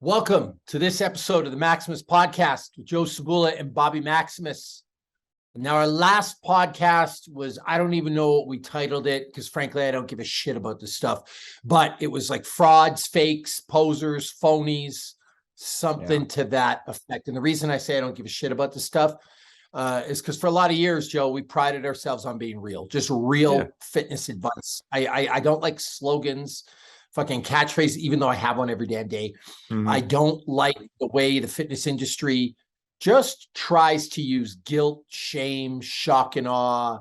Welcome to this episode of the Maximus Podcast with Joe Sabula and Bobby Maximus. Now, our last podcast was, I don't even know what we titled it because frankly, I don't give a shit about this stuff, but it was like frauds, fakes, posers, phonies, something to that effect. And the reason I say I don't give a shit about this stuff is because for a lot of years, Joe, we prided ourselves on being real, just real fitness advice. I don't like slogans, fucking catchphrases, even though I have one every damn day. I don't like the way the fitness industry just tries to use guilt, shame, shock and awe.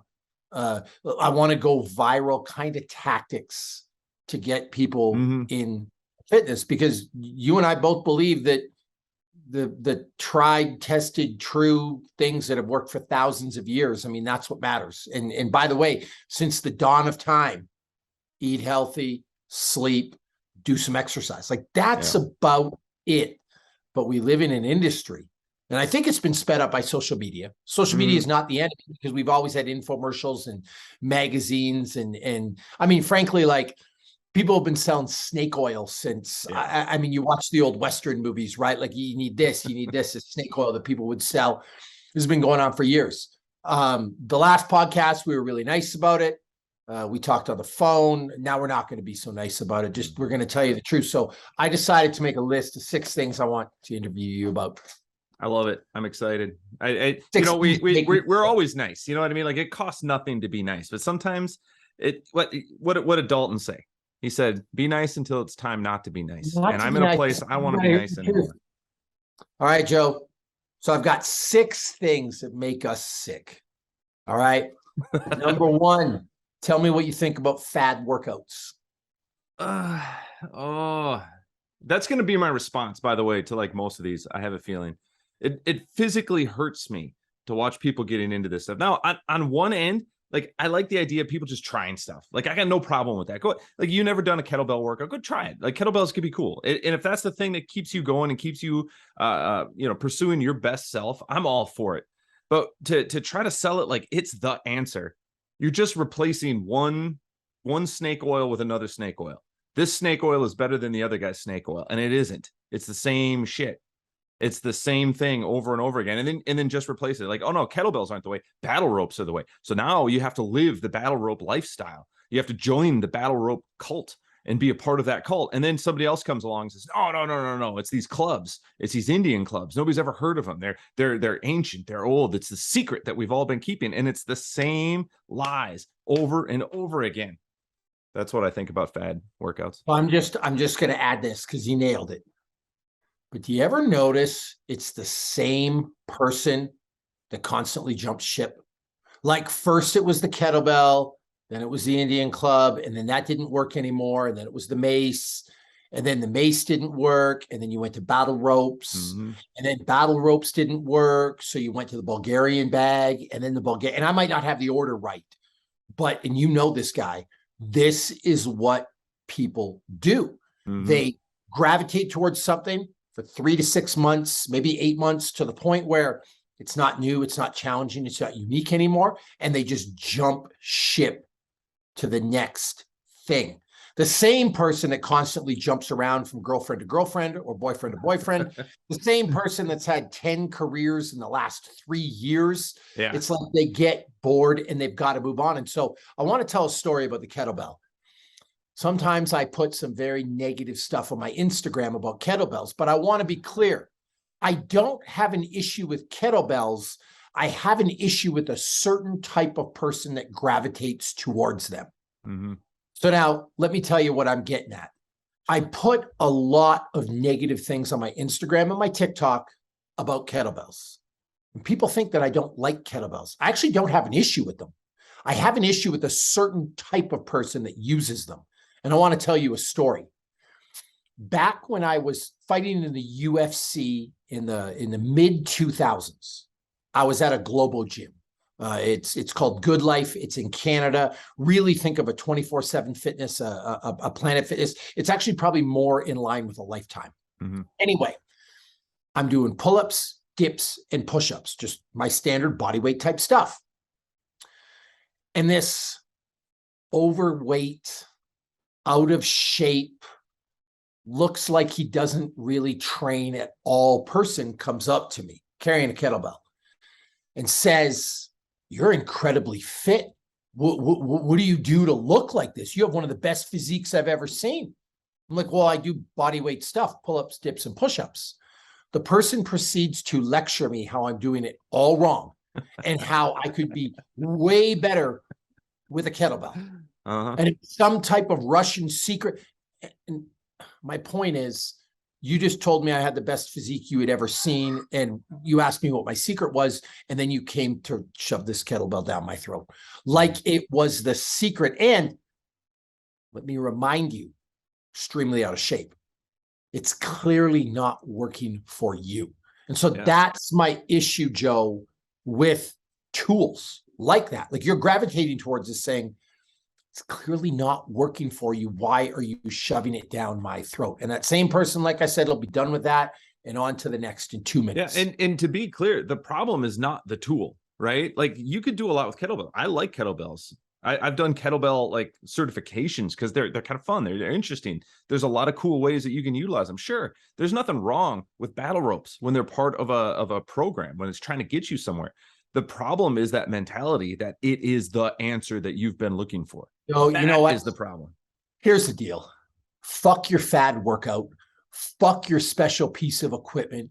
I want to go viral kind of tactics to get people in fitness, because you and I both believe that the tried, tested, true things that have worked for thousands of years, I mean, that's what matters. And by the way, since the dawn of time, eat healthy, sleep, do some exercise. Like that's about it. But we live in an industry, and I think it's been sped up by social media. Social media is not the enemy, because we've always had infomercials and magazines. And I mean, frankly, like people have been selling snake oil since, I mean, you watch the old Western movies, right? Like you need this, it's snake oil that people would sell. This has been going on for years. The last podcast, we were really nice about it. We talked on the phone. Now we're not going to be so nice about it. Just, we're going to tell you the truth. So I decided to make a list of 6 things I want to interview you about. I love it. I'm excited. We're always nice. You know what I mean? Like it costs nothing to be nice, but sometimes what did Dalton say? He said, be nice until it's time not to be nice. And I'm in a place I want to be nice anymore. All right, Joe. So I've got 6 things that make us sick. All right. Number 1, tell me what you think about fad workouts. That's going to be my response, by the way, to like most of these. I have a feeling it physically hurts me to watch people getting into this stuff. Now, on one end, like I like the idea of people just trying stuff. Like I got no problem with that. Go, like you never done a kettlebell workout, go try it. Like kettlebells could be cool. And if that's the thing that keeps you going and keeps you, pursuing your best self, I'm all for it. But to try to sell it like it's the answer, you're just replacing one snake oil with another snake oil. This snake oil is better than the other guy's snake oil, and it isn't. It's the same shit. It's the same thing over and over again, and then just replace it. Like, oh no, kettlebells aren't the way. Battle ropes are the way. So now you have to live the battle rope lifestyle. You have to join the battle rope cult and be a part of that cult. And then somebody else comes along and says, oh, no. It's these clubs. It's these Indian clubs. Nobody's ever heard of them. They're ancient. They're old. It's the secret that we've all been keeping. And it's the same lies over and over again. That's what I think about fad workouts. Well, I'm just going to add this because you nailed it. But do you ever notice it's the same person that constantly jumps ship? Like first it was the kettlebell, then it was the Indian club, and then that didn't work anymore. And then it was the mace, and then the mace didn't work. And then you went to battle ropes, and then battle ropes didn't work. So you went to the Bulgarian bag, and then the Bulgarian, and I might not have the order right, but, and you know this guy, this is what people do. They gravitate towards something for 3 to 6 months, maybe 8 months, to the point where it's not new, it's not challenging, it's not unique anymore. And they just jump ship to the next thing. The same person that constantly jumps around from girlfriend to girlfriend or boyfriend to boyfriend, the same person that's had 10 careers in the last 3 years. It's like they get bored and they've got to move on. And so I want to tell a story about the kettlebell. Sometimes I put some very negative stuff on my Instagram about kettlebells, but I want to be clear. I don't have an issue with kettlebells. I have an issue with a certain type of person that gravitates towards them. So now let me tell you what I'm getting at. I put a lot of negative things on my Instagram and my TikTok about kettlebells. And people think that I don't like kettlebells. I actually don't have an issue with them. I have an issue with a certain type of person that uses them. And I want to tell you a story. Back when I was fighting in the UFC in the mid 2000s, I was at a global gym. It's called Good Life. It's in Canada. Really think of a 24/7 fitness, a Planet Fitness. It's actually probably more in line with a Lifetime. Anyway, I'm doing pull-ups, dips, and push-ups, just my standard body weight type stuff. And this overweight, out of shape, looks like he doesn't really train at all person comes up to me carrying a kettlebell and says, "You're incredibly fit. What do you do to look like this? You have one of the best physiques I've ever seen." I'm like, "Well, I do body weight stuff, pull-ups, dips, and push-ups." The person proceeds to lecture me how I'm doing it all wrong and how I could be way better with a kettlebell. And it's some type of Russian secret. And my point is, you just told me I had the best physique you had ever seen, and you asked me what my secret was, and then you came to shove this kettlebell down my throat like it was the secret. And let me remind you, extremely out of shape. It's clearly not working for you. And so that's my issue, Joe, with tools like that. Like, you're gravitating towards this saying, it's clearly not working for you. Why are you shoving it down my throat? And that same person, like I said, will be done with that and on to the next in 2 minutes. Yeah, and to be clear, the problem is not the tool, right? Like, you could do a lot with kettlebell. I like kettlebells. I've done kettlebell like certifications because they're kind of fun. They're interesting. There's a lot of cool ways that you can utilize them. Sure, there's nothing wrong with battle ropes when they're part of a program, when it's trying to get you somewhere. The problem is that mentality that it is the answer that you've been looking for. You know what is the problem? Here's the deal. Fuck your fad workout. Fuck your special piece of equipment.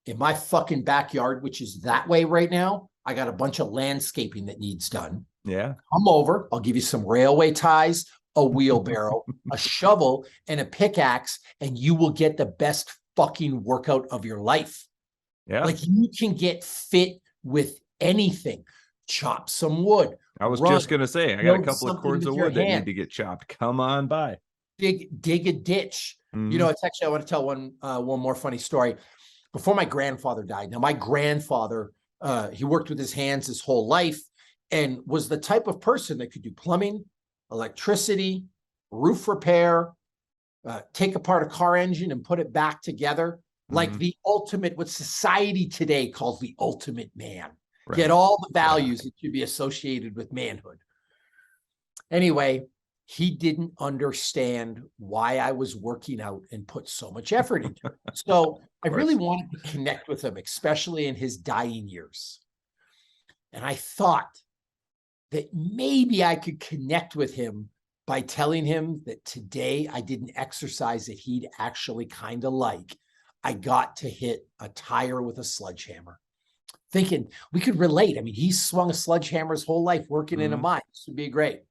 In my fucking backyard, which is that way right now, I got a bunch of landscaping that needs done. Yeah. Come over. I'll give you some railway ties, a wheelbarrow, a shovel, and a pickaxe, and you will get the best fucking workout of your life. Yeah. Like, you can get fit with anything. Chop some wood. I was just going to say, I got a couple of cords of wood that need to get chopped. Come on by. Dig a ditch. Mm-hmm. You know, it's actually, I want to tell one more funny story. Before my grandfather died. Now, my grandfather, he worked with his hands his whole life and was the type of person that could do plumbing, electricity, roof repair, take apart a car engine and put it back together. Like the ultimate, what society today calls the ultimate man. Right. Get all the values that should be associated with manhood. Anyway, he didn't understand why I was working out and put so much effort into it. So I really wanted to connect with him, especially in his dying years. And I thought that maybe I could connect with him by telling him that today I did an exercise that he'd actually kind of like. I got to hit a tire with a sledgehammer. Thinking we could relate. I mean, he's swung a sledgehammer his whole life working in a mine. This would be great.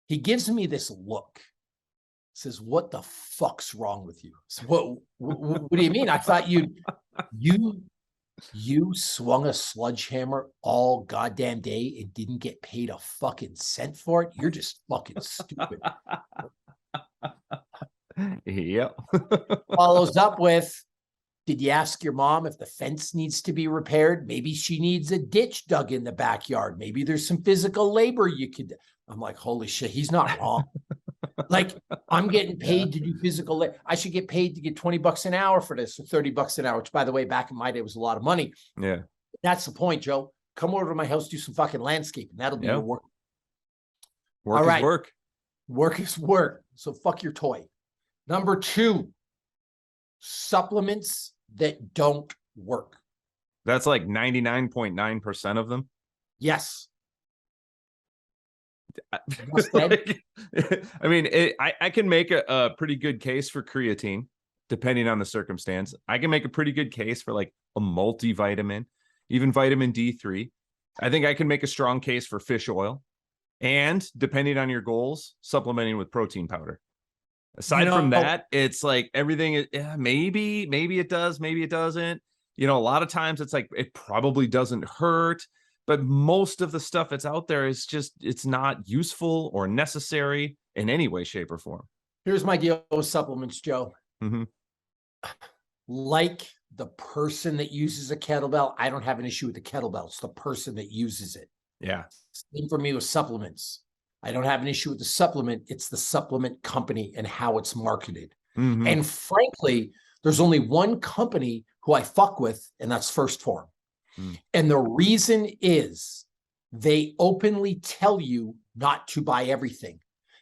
He gives me this look. Says, "What the fuck's wrong with you?" So, what do you mean? I thought you swung a sledgehammer all goddamn day and didn't get paid a fucking cent for it. You're just fucking stupid. Yep. Follows up with, "Did you ask your mom if the fence needs to be repaired? Maybe she needs a ditch dug in the backyard. Maybe there's some physical labor you could." I'm like, holy shit, he's not wrong. Like, I'm getting paid to do physical labor. I should get paid to get $20 an hour for this, or $30 an hour, which, by the way, back in my day was a lot of money. Yeah. That's the point, Joe. Come over to my house, do some fucking landscaping. That'll be your work. Work is work. Work is work. So fuck your toy. Number 2, supplements that don't work. That's like 99.9% of them. Yes. Like, I mean, I can make a pretty good case for creatine, depending on the circumstance. I can make a pretty good case for like a multivitamin, even vitamin D3. I think I can make a strong case for fish oil, and depending on your goals, supplementing with protein powder. Aside from that, it's like everything. Maybe it does, maybe it doesn't. You know, a lot of times it's like it probably doesn't hurt. But most of the stuff that's out there is just, it's not useful or necessary in any way, shape, or form. Here's my deal with supplements, Joe. Mm-hmm. Like the person that uses a kettlebell, I don't have an issue with the kettlebell. It's the person that uses it. Yeah. Same for me with supplements. I don't have an issue with the supplement. It's the supplement company and how it's marketed. Mm-hmm. And frankly, there's only one company who I fuck with, and that's First Form. And the reason is they openly tell you not to buy everything.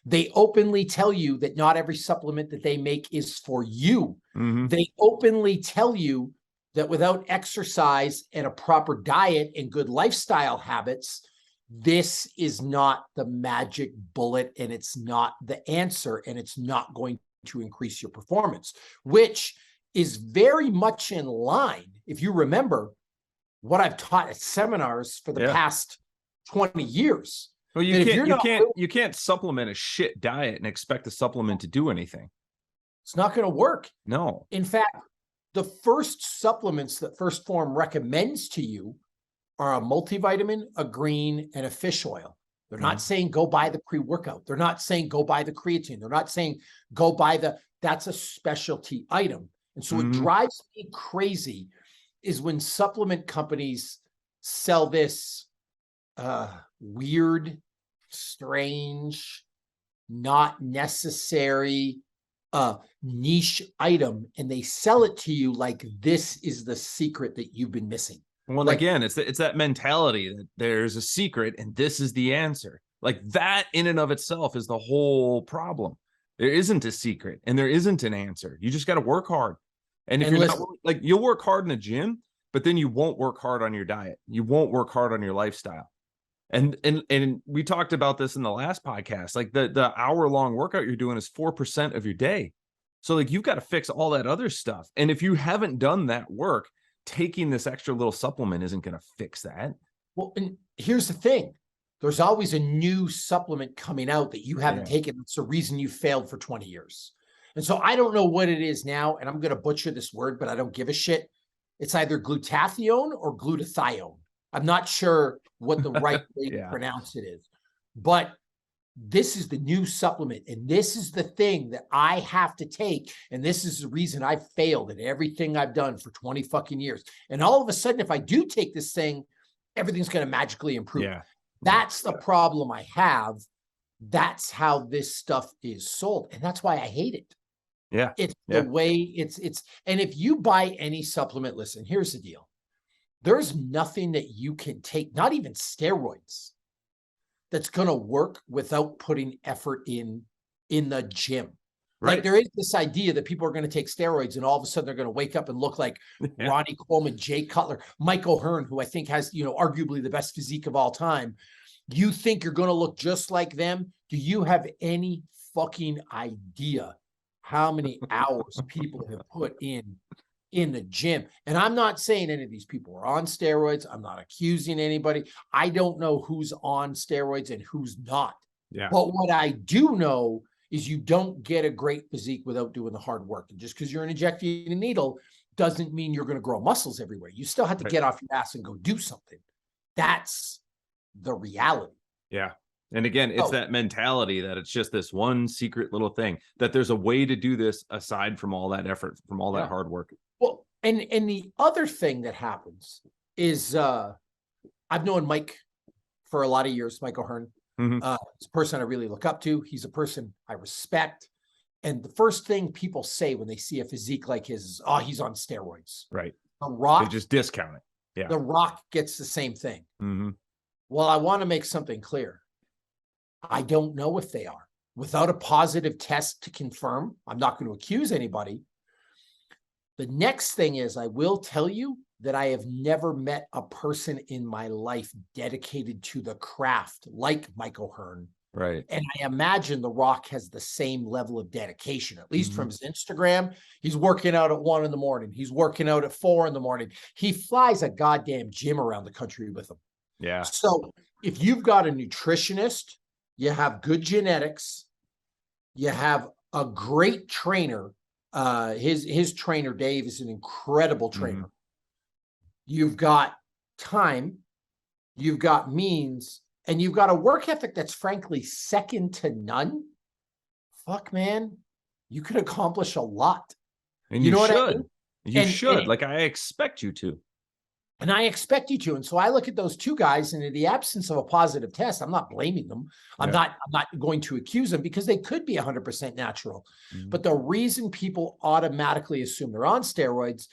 They openly tell you that not every supplement that they make is for you. Mhm. They openly tell you that without exercise and a proper diet and good lifestyle habits, this is not the magic bullet, and it's not the answer, and it's not going to increase your performance, which is very much in line, if you remember, what I've taught at seminars for the past 20 years. Well, you can't supplement a shit diet and expect the supplement to do anything. It's not going to work. No. In fact, the first supplements that First Form recommends to you are a multivitamin, a green, and a fish oil. They're not saying go buy the pre-workout. They're not saying go buy the creatine. They're not saying go buy that's a specialty item. And so what drives me crazy is when supplement companies sell this weird, strange, not necessary niche item, and they sell it to you like this is the secret that you've been missing. Well, like, again, it's that mentality that there's a secret and this is the answer. Like that in and of itself is the whole problem. There isn't a secret and there isn't an answer. You just got to work hard. And if you're not, like, you'll work hard in the gym, but then you won't work hard on your diet. You won't work hard on your lifestyle. And we talked about this in the last podcast. Like the hour-long workout you're doing is 4% of your day. So like you've got to fix all that other stuff. And if you haven't done that work, taking this extra little supplement isn't going to fix that. Well, and here's the thing. There's always a new supplement coming out that you haven't taken. It's the reason you failed for 20 years. And so I don't know what it is now, and I'm going to butcher this word, but I don't give a shit. It's either glutathione or glutathione. I'm not sure what the right way to pronounce it is. But this is the new supplement, and this is the thing that I have to take, and this is the reason I failed at everything I've done for 20 fucking years. And all of a sudden, if I do take this thing, everything's going to magically improve. Yeah. That's the problem I have. That's how this stuff is sold, and that's why I hate it. Yeah. It's the way it's, and if you buy any supplement, listen, here's the deal. There's nothing that you can take, not even steroids, that's going to work without putting effort in the gym. Right. Like there is this idea that people are going to take steroids and all of a sudden they're going to wake up and look like Ronnie Coleman, Jay Cutler, Mike O'Hearn, who I think has, arguably the best physique of all time. You think you're going to look just like them? Do you have any fucking idea how many hours people have put in the gym? And I'm not saying any of these people are on steroids. I'm not accusing anybody. I don't know who's on steroids and who's not. Yeah. But what I do know is you don't get a great physique without doing the hard work. And just because you're injecting a needle doesn't mean you're going to grow muscles everywhere. You still have to get off your ass and go do something. That's the reality. Yeah. And again, it's that mentality that it's just this one secret little thing, that there's a way to do this aside from all that effort, from all that hard work. Well, and the other thing that happens is I've known Mike for a lot of years, Mike O'Hearn. He's a person I really look up to. He's a person I respect. And the first thing people say when they see a physique like his is, oh, he's on steroids. Right. The Rock. They just discount it. Yeah. The Rock gets the same thing. Well, I want to make something clear. I don't know if they are. Without a positive test to confirm, I'm not going to accuse anybody. The next thing is, I will tell you that I have never met a person in my life dedicated to the craft like Mike O'Hearn. Right. And I imagine The Rock has the same level of dedication, at least from his Instagram. He's working out at 1 a.m. He's working out at 4 a.m. He flies a goddamn gym around the country with him. Yeah. So if you've got a nutritionist, you have good genetics, you have a great trainer. His trainer, Dave, is an incredible trainer. You've got time, you've got means, and you've got a work ethic that's frankly second to none. Fuck, man, you could accomplish a lot. And you know should. What I mean? You should. Like, I expect you to. And I expect you to. And so I look at those two guys, and in the absence of a positive test, I'm not blaming them. I'm not going to accuse them, because they could be 100% natural. But the reason people automatically assume they're on steroids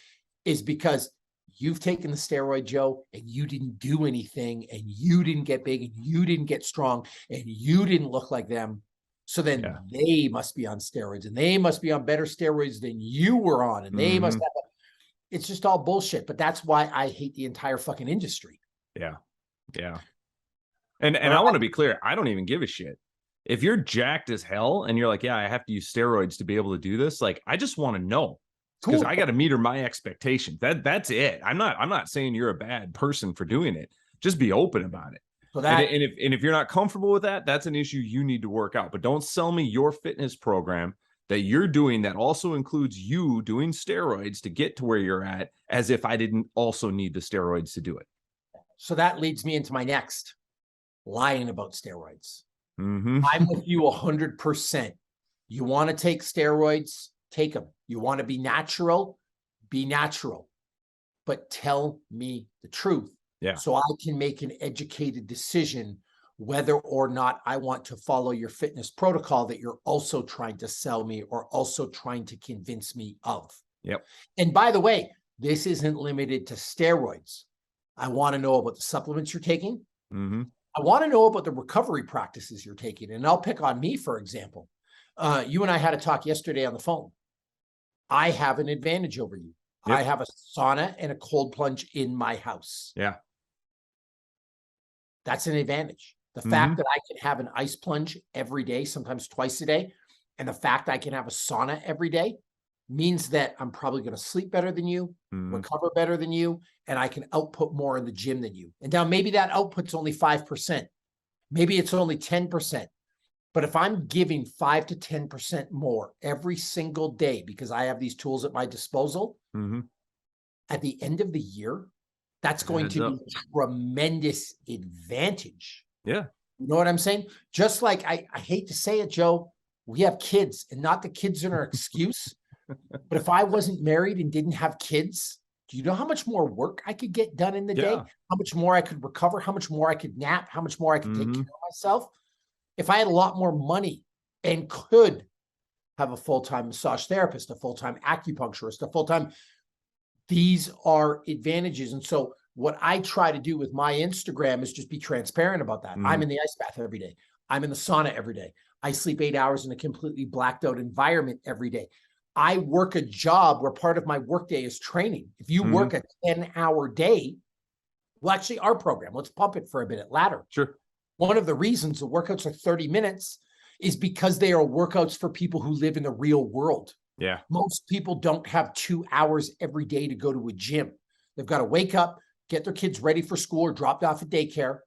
is because you've taken the steroid, Joe, and you didn't do anything, and you didn't get big, and you didn't get strong, and you didn't look like them. So then they must be on steroids, and they must be on better steroids than you were on. And they must have, it's just all bullshit. But that's why I hate the entire fucking industry. Yeah. Yeah. And I want to be clear. I don't even give a shit. If you're jacked as hell and you're like, yeah, I have to use steroids to be able to do this. Like, I just want to know, because I got to meet my expectations. That's it. I'm not saying you're a bad person for doing it. Just be open about it. So that, and if you're not comfortable with that, that's an issue you need to work out. But don't sell me your fitness program that you're doing that also includes you doing steroids to get to where you're at, as if I didn't also need the steroids to do it. So that leads me into my next, lying about steroids. I'm with you 100%. You want to take steroids, take them. You want to be natural, but tell me the truth. Yeah. So I can make an educated decision whether or not I want to follow your fitness protocol that you're also trying to sell me or also trying to convince me of. Yep. And by the way, this isn't limited to steroids. I want to know about the supplements you're taking. I want to know about the recovery practices you're taking. And I'll pick on me, for example. You and I had a talk yesterday on the phone. I have an advantage over you. Yep. I have a sauna and a cold plunge in my house. Yeah. That's an advantage. The fact that I can have an ice plunge every day, sometimes twice a day, and the fact I can have a sauna every day means that I'm probably going to sleep better than you, recover better than you, and I can output more in the gym than you. And now maybe that output's only 5%. Maybe it's only 10%. But if I'm giving 5 to 10% more every single day because I have these tools at my disposal, at the end of the year, that's going to be a tremendous advantage. Yeah. You know what I'm saying? Just like, I hate to say it, Joe, we have kids, and not the kids are an excuse. But if I wasn't married and didn't have kids, do you know how much more work I could get done in the day? How much more I could recover? How much more I could nap? How much more I could take care of myself? If I had a lot more money and could have a full-time massage therapist, a full-time acupuncturist, a full-time, these are advantages. And so what I try to do with my Instagram is just be transparent about that. I'm in the ice bath every day. I'm in the sauna every day. I sleep 8 hours in a completely blacked out environment every day. I work a job where part of my workday is training. If you work a 10-hour day, well, actually our program, let's pump it for a minute, ladder. Sure. One of the reasons the workouts are 30 minutes is because they are workouts for people who live in the real world. Yeah. Most people don't have 2 hours every day to go to a gym. They've got to wake up, get their kids ready for school or dropped off at daycare,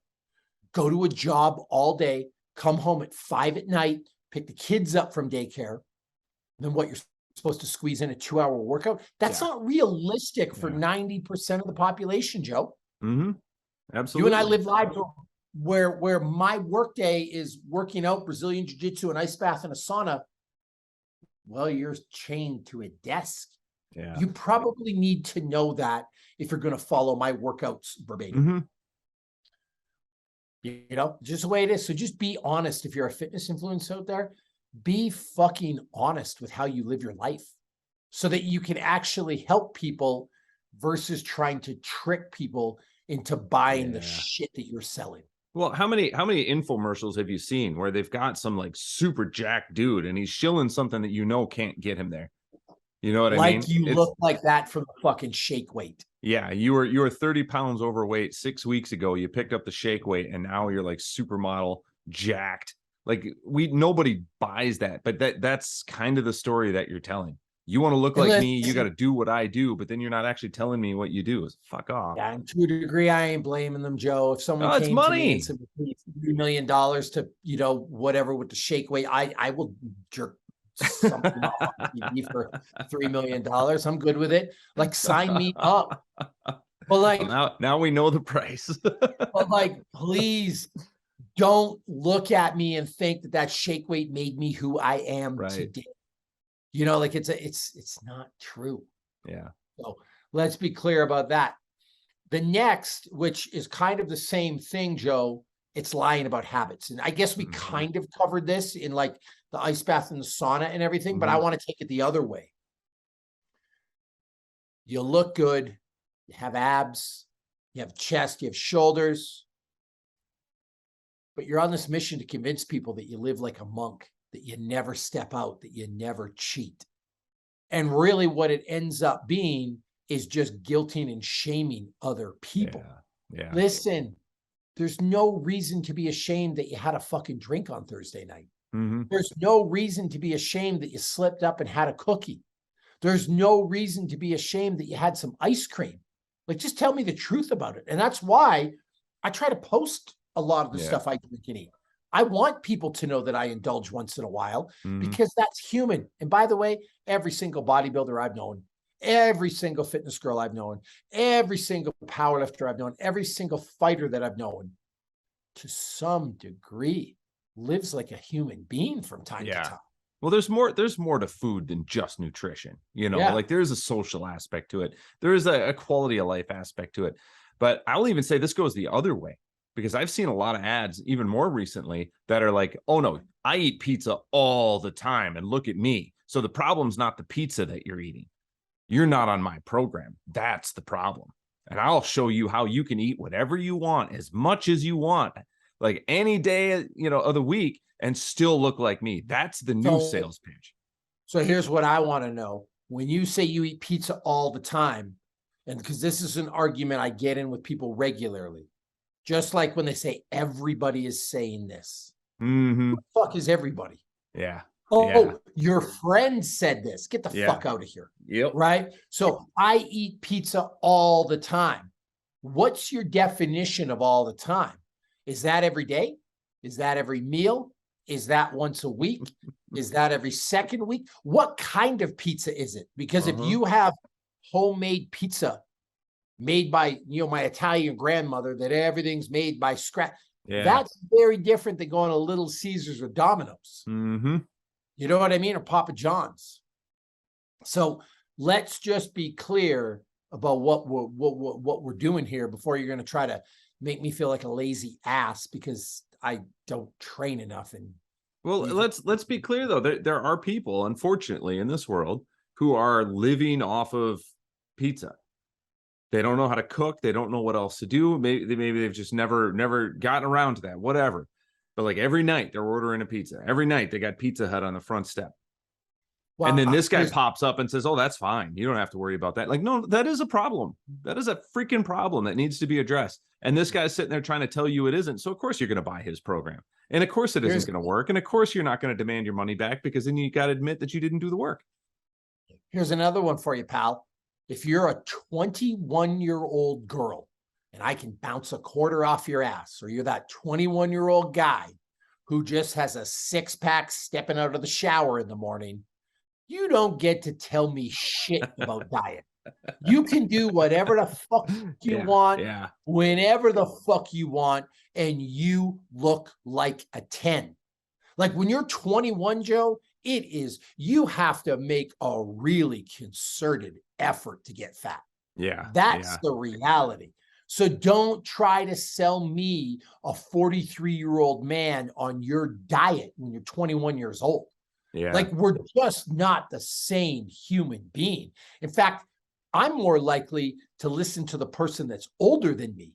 go to a job all day, come home at 5 at night, pick the kids up from daycare. And then what, you're supposed to squeeze in a 2-hour workout? That's not realistic for 90% of the population, Joe. Absolutely. You and I live lives where my workday is working out, Brazilian jiu-jitsu, an ice bath, and a sauna. Well, you're chained to a desk. Yeah. You probably need to know that if you're going to follow my workouts verbatim. You know, just the way it is. So just be honest. If you're a fitness influencer out there, be fucking honest with how you live your life so that you can actually help people versus trying to trick people into buying the shit that you're selling. Well, how many infomercials have you seen where they've got some like super jacked dude and he's shilling something that you know can't get him there? You know what I mean? Like you look like that from the fucking shake weight. Yeah, you were 30 pounds overweight 6 weeks ago. You picked up the shake weight and now you're like supermodel jacked. Like nobody buys that, but that's kind of the story that you're telling. You want to look like me, you got to do what I do, but then you're not actually telling me what you do. Is fuck off. Yeah, and to a degree, I ain't blaming them, Joe. If someone came to me and said $3 million to, you know, whatever with the shake weight, I will jerk something off TV for $3 million. I'm good with it. Like, sign me up. But like, now we know the price. But like, please don't look at me and think that shake weight made me who I am today. You know, like it's not true. Yeah. So let's be clear about that. The next, which is kind of the same thing, Joe, it's lying about habits. And I guess we kind of covered this in like the ice bath and the sauna and everything, but I want to take it the other way. You look good, you have abs, you have chest, you have shoulders, but you're on this mission to convince people that you live like a monk. that you never step out, that you never cheat. And really what it ends up being is just guilting and shaming other people. Yeah. Listen, there's no reason to be ashamed that you had a fucking drink on Thursday night. There's no reason to be ashamed that you slipped up and had a cookie. There's no reason to be ashamed that you had some ice cream. Like, just tell me the truth about it. And that's why I try to post a lot of the stuff I drink and eat. I want people to know that I indulge once in a while because that's human. And by the way, every single bodybuilder I've known, every single fitness girl I've known, every single powerlifter I've known, every single fighter that I've known, to some degree, lives like a human being from time to time. Well, there's more to food than just nutrition, like there's a social aspect to it. There is a quality of life aspect to it. But I'll even say this goes the other way, because I've seen a lot of ads, even more recently, that are like, oh no, I eat pizza all the time and look at me. So the problem's not the pizza that you're eating. You're not on my program. That's the problem. And I'll show you how you can eat whatever you want, as much as you want, like any day, of the week, and still look like me. That's the new sales pitch. So here's what I want to know. When you say you eat pizza all the time, and because this is an argument I get in with people regularly, just like when they say everybody is saying this. Who the fuck is everybody? Yeah. Your friend said this. Get the fuck out of here. Yep. Right? So I eat pizza all the time. What's your definition of all the time? Is that every day? Is that every meal? Is that once a week? Is that every second week? What kind of pizza is it? Because if you have homemade pizza made by, my Italian grandmother, that everything's made by scratch, that's very different than going to Little Caesars or Domino's. You know what I mean? Or Papa John's. So let's just be clear about what we're doing here before you're going to try to make me feel like a lazy ass because I don't train enough. And well, let's be clear though. There are people, unfortunately, in this world who are living off of pizza. They don't know how to cook. They don't know what else to do. Maybe they've just never gotten around to that. Whatever. But like every night they're ordering a pizza. Every night they got Pizza Hut on the front step. Well, and then this guy pops up and says, oh, that's fine. You don't have to worry about that. Like, no, that is a problem. That is a freaking problem that needs to be addressed. And this guy's sitting there trying to tell you it isn't. So of course you're going to buy his program. And of course it isn't going to work. And of course you're not going to demand your money back, because then you got to admit that you didn't do the work. Here's another one for you, pal. If you're a 21-year-old girl and I can bounce a quarter off your ass, or you're that 21-year-old guy who just has a six-pack stepping out of the shower in the morning, you don't get to tell me shit about diet. You can do whatever the fuck you want, whenever the fuck you want, and you look like a 10. Like when you're 21, Joe, you have to make a really concerted effort to get fat. That's the reality. So don't try to sell me a 43-year-old man on your diet when you're 21 years old. Like, we're just not the same human being. In fact, I'm more likely to listen to the person that's older than me,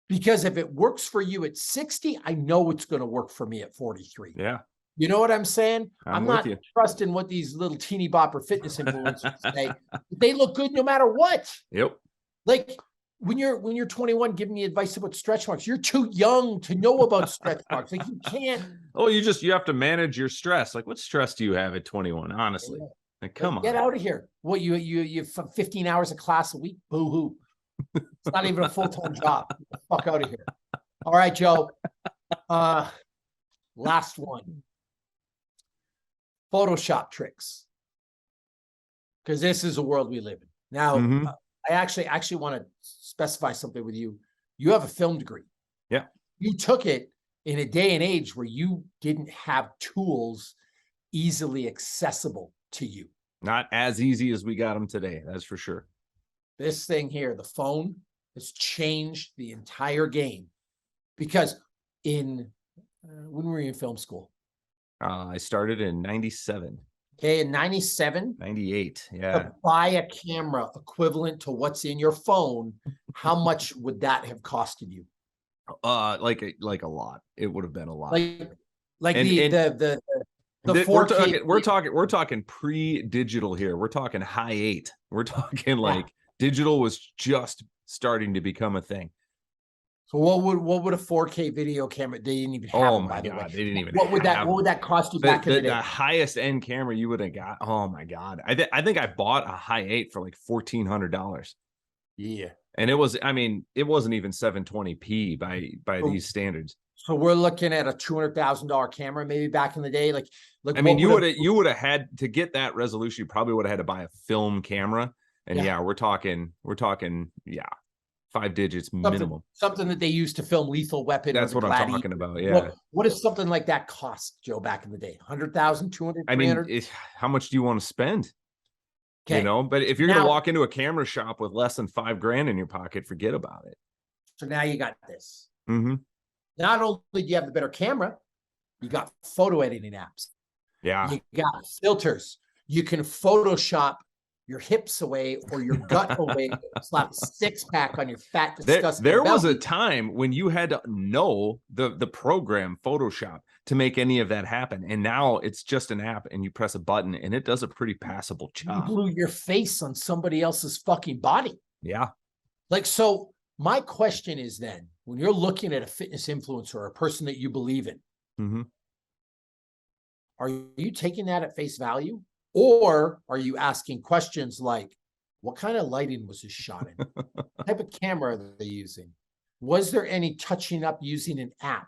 because if it works for you at 60, I know it's going to work for me at 43. You know what I'm saying? I'm not trusting what these little teeny bopper fitness influencers say. They look good no matter what. Like when you're 21 giving me advice about stretch marks, you're too young to know about stretch marks. Like, you can't. Oh, you have to manage your stress. Like, what stress do you have at 21? Honestly, like, come on, get out of here. What, you 15 hours of class a week? Boo hoo. It's not even a full-time job. Get the fuck out of here. All right, Joe. Last one. Photoshop tricks. Because this is a world we live in. Now, I actually want to specify something with you. You have a film degree. You took it in a day and age where you didn't have tools easily accessible to you. Not as easy as we got them today. That's for sure. This thing here, the phone, has changed the entire game. Because when were you in film school? I started in 97. Okay, in 97? 98, to buy a camera equivalent to what's in your phone, how much would that have costed you? Like a lot. It would have been a lot. Like the The We're 4K. we're talking pre-digital here. We're talking high 8. We're talking Yeah. like digital was just starting to become a thing. So what would a 4K video camera? They didn't even have Oh them, my by the way. God, they didn't even What would have that cost you back in the day? the highest end camera you would have got. Oh my God. I think I bought a high 8 for like $1,400. Yeah. And it was, I mean, it wasn't even 720p by these standards. So we're looking at a $200,000 camera maybe back in the day. Like I mean, you would have had to get that resolution, you probably would have had to buy a film camera. And yeah, we're talking 5 digits minimum. Something that they used to film Lethal Weapon. That's what I'm talking about. Yeah. What does something like that cost, Joe, back in the day? 100,000, 200, 300? I mean, how much do you want to spend? Okay. You know, but if you're going to walk into a camera shop with less than $5,000 in your pocket, forget about it. So now you got this. Mm-hmm. Not only do you have the better camera, you got photo editing apps. Yeah. You got filters. You can Photoshop your hips away or your gut away, slap a 6-pack on your fat, disgusting There was belly. a time when you had to know the program Photoshop to make any of that happen. And now it's just an app and you press a button and it does a pretty passable job. You blew your face on somebody else's fucking body. Yeah. Like, so my question is then, when you're looking at a fitness influencer or a person that you believe in, mm-hmm. Are you taking that at face value? Or are you asking questions like, what kind of lighting was this shot in? What type of camera are they using? Was there any touching up using an app?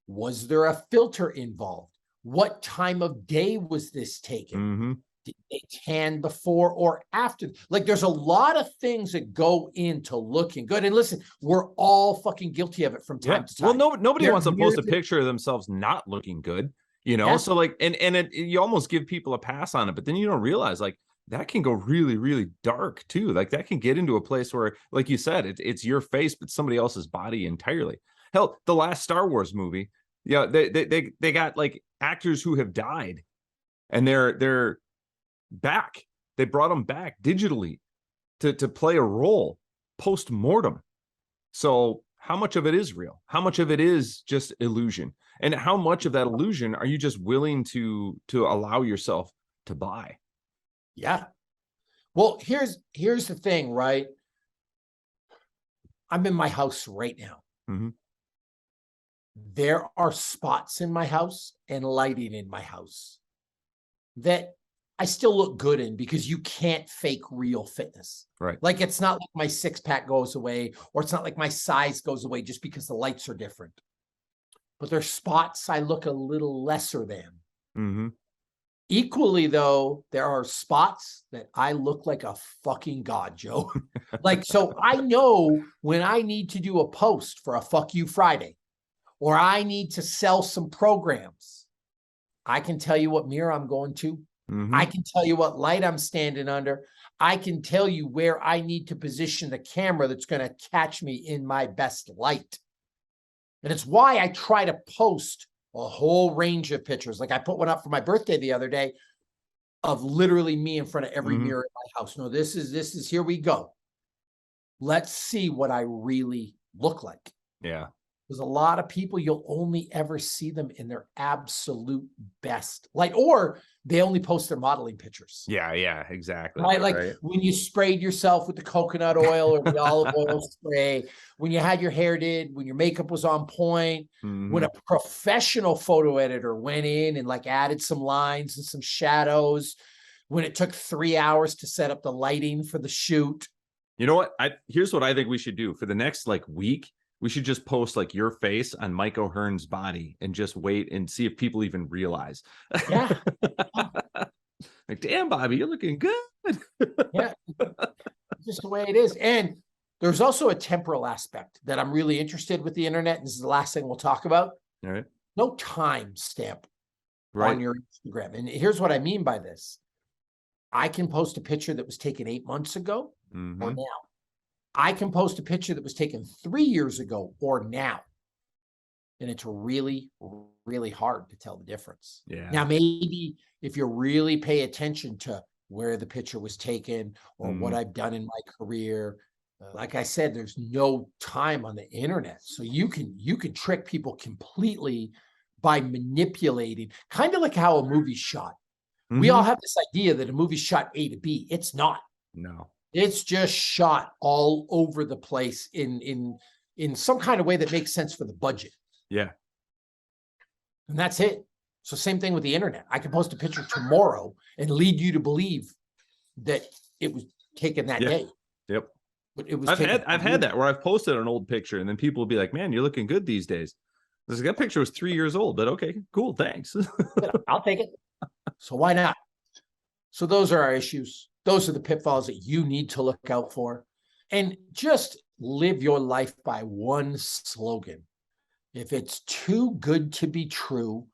Was there a filter involved? What time of day was this taken? Mm-hmm. Did they tan before or after? Like, there's a lot of things that go into looking good. And listen, we're all fucking guilty of it from time to time. Well, nobody wants to post a picture of themselves not looking good. You know, so like, and you almost give people a pass on it, but then you don't realize like that can go really, really dark too. Like that can get into a place where, like you said, it's your face, but somebody else's body entirely. Hell, the last Star Wars movie, they got like actors who have died, and they're back. They brought them back digitally to play a role post-mortem. So how much of it is real? How much of it is just illusion? And how much of that illusion are you just willing to allow yourself to buy? Yeah. Well, here's the thing, right? I'm in my house right now. Mm-hmm. There are spots in my house and lighting in my house that I still look good in because you can't fake real fitness. Right. Like, it's not like my 6-pack goes away, or it's not like my size goes away just because the lights are different. But there's spots I look a little lesser than. Mm-hmm. Equally, though, there are spots that I look like a fucking god, Joe. Like, so I know when I need to do a post for a Fuck You Friday, or I need to sell some programs, I can tell you what mirror I'm going to. Mm-hmm. I can tell you what light I'm standing under. I can tell you where I need to position the camera that's going to catch me in my best light. And it's why I try to post a whole range of pictures. Like, I put one up for my birthday the other day of literally me in front of every mirror in my house. No, this is, here we go. Let's see what I really look like. Yeah. There's a lot of people, you'll only ever see them in their absolute best light, or they only post their modeling pictures. Yeah, exactly. Right? Like when you sprayed yourself with the coconut oil or the olive oil spray, when you had your hair did, when your makeup was on point, when a professional photo editor went in and like added some lines and some shadows, when it took 3 hours to set up the lighting for the shoot. You know what? Here's what I think we should do for the next like week. We should just post like your face on Mike O'Hearn's body and just wait and see if people even realize. Yeah. Like, damn, Bobby, you're looking good. Yeah. Just the way it is. And there's also a temporal aspect that I'm really interested with the internet. And this is the last thing we'll talk about. All right. No time stamp on your Instagram. And here's what I mean by this. I can post a picture that was taken 8 months ago or now. I can post a picture that was taken 3 years ago or now. And it's really, really hard to tell the difference. Yeah. Now, maybe if you really pay attention to where the picture was taken or what I've done in my career, like I said, there's no time on the internet. So you can trick people completely by manipulating, kind of like how a movie's shot. We all have this idea that a movie's shot A to B. It's not. No. It's just shot all over the place in some kind of way that makes sense for the budget. Yeah. And that's it. So same thing with the internet. I can post a picture tomorrow and lead you to believe that it was taken that day. Yep. But it was I've had that where I've posted an old picture and then people will be like, "Man, you're looking good these days." That picture was 3 years old, but okay, cool, thanks. I'll take it. So why not? So those are our issues. Those are the pitfalls that you need to look out for. And just live your life by one slogan. If it's too good to be true,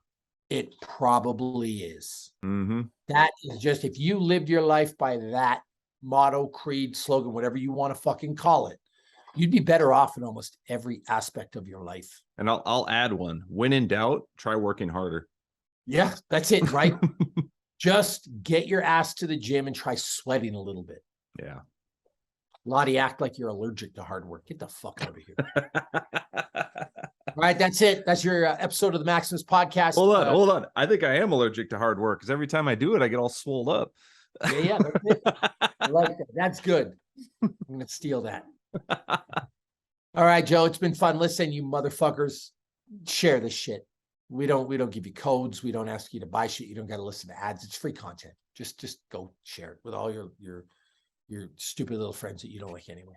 it probably is. That is just, if you lived your life by that motto, creed, slogan, whatever you want to fucking call it, you'd be better off in almost every aspect of your life. And I'll add one. When in doubt, try working harder. Yeah, that's it, right? Just get your ass to the gym and try sweating a little bit. Yeah. Lottie, act like you're allergic to hard work. Get the fuck out of here. All right, that's it. That's your episode of the Maximus Podcast. Hold on. I think I am allergic to hard work because every time I do it, I get all swelled up. Yeah, that's it. I like that. That's good. I'm going to steal that. All right, Joe, it's been fun. Listen, you motherfuckers, share this shit. We don't give you codes. We don't ask you to buy shit. You don't got to listen to ads. It's free content. Just go share it with all your stupid little friends that you don't like anyway.